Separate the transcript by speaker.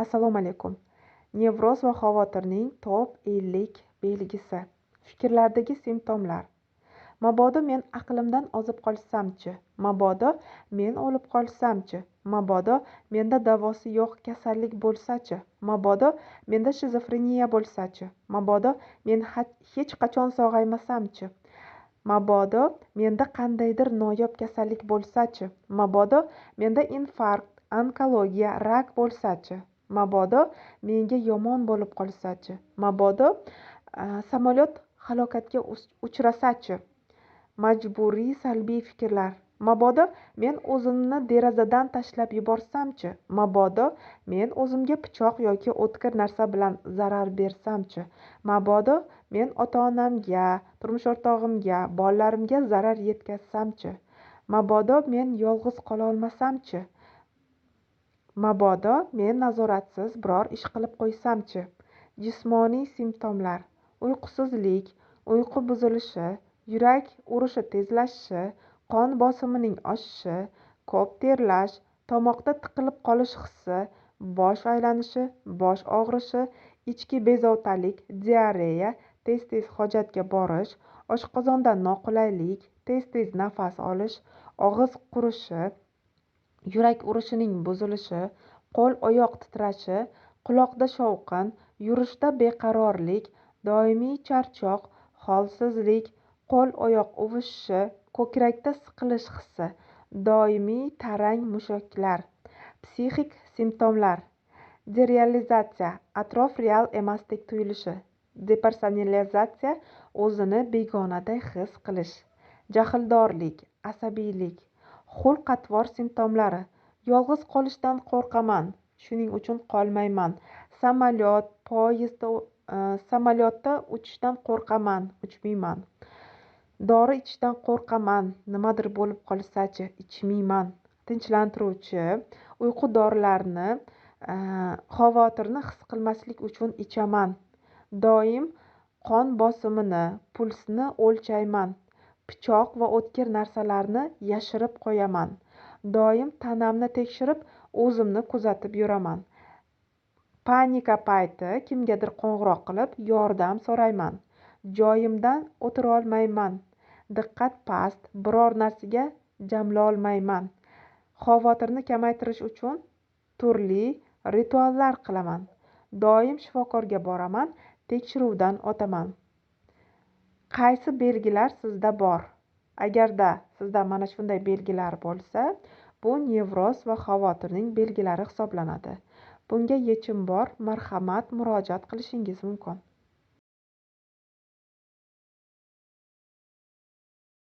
Speaker 1: Assalomu alaykum. Nevroz va xavotirning top 50 belgisi. Fikrlardagi simptomlar. Mabodo men aqlimdan ozib qolsam-chi? Mabodo men o'lib qolsam-chi? Mabodo menda davosi yo'q kasallik bo'lsa-chi? Mabodo menda shizofreniya bo'lsa-chi? Mabodo men hech qachon sog'aymasam-chi? Mabodo menda qandaydir noyob kasallik bo'lsa-chi? Mabodo menda infarkt, onkologiya, rak bo'lsa-chi? Mabodo menga yomon bo'lib qolsa-chi? Mabodo samolyot halokatga uchrasa-chi? Majburiy salbiy fikrlar. Mabodo men o'zimni derazadan tashlab yuborsam-chi? Mabodo men o'zimga pichoq yoki o'tkir narsa bilan zarar bersam-chi? Mabodo men ota-onamga, turmush o'rtog'imga, bolalarimga zarar yetkazsam-chi? Mabodo men yolg'iz qola olmasam-chi? Mabodo men nazoratsiz biror ish qilib qo'ysam-chi? Jismoniy simptomlar. Uyqusizlik, uyqu buzilishi, yurak urishi tezlashishi, qon bosimining oshishi, ko'p terlash, tomoqda tiqilib qolish hissi, bosh aylanishi, bosh og'rishi, ichki bezovtalik, diareya, tez-tez hojatga borish, oshqozonda noqulaylik, tez-tez nafas olish, og'iz qurishi, yurak urishining buzilishi, qo'l-oyoq titrashi, quloqda shovqin, yurishda beqarorlik, doimiy charchoq, holsizlik, qo'l-oyoq uvishishi, ko'krakda siqilish hissi, doimiy tarang mushaklar. Psixik simptomlar. Derealizatsiya, atrof real emasdek tuyulishi. Depersonalizatsiya, o'zini begonaday his qilish. Jahldorlik, asabiylik. Xulq-atvor simptomlari. Yolg'iz qolishdan qo'rqaman, shuning uchun qolmayman. Samolyotda uchishdan qo'rqaman, uchmayman. Dori ichishdan qo'rqaman, nimadir bo'lib qolsa-chi, ichmayman. Tinchlantiruvchi, uyqu dorilarini xavotirni his qilmaslik uchun ichaman. Doim qon bosimini, pulsni o'lchayman. Pichoq va o'tkir narsalarni yashirib qo'yaman. Doim tanamni tekshirib, o'zimni kuzatib yuraman. Panika payti kimgadir qo'ng'iroq qilib, yordam so'rayman. Joyimdan o'tira olmayman. Diqqat past, biror narsaga jamla olmayman. Xavotirni kamaytirish uchun turli rituallar qilaman. Doim shifokorga boraman, tekshiruvdan o'taman. Qaysi belgilar sizda bor? Agarda sizda mana shunday belgilar bo'lsa, bu nevroz va xavotirning belgilari hisoblanadi. Bunga yechim bor, marhamat, murojaat qilishingiz mumkin.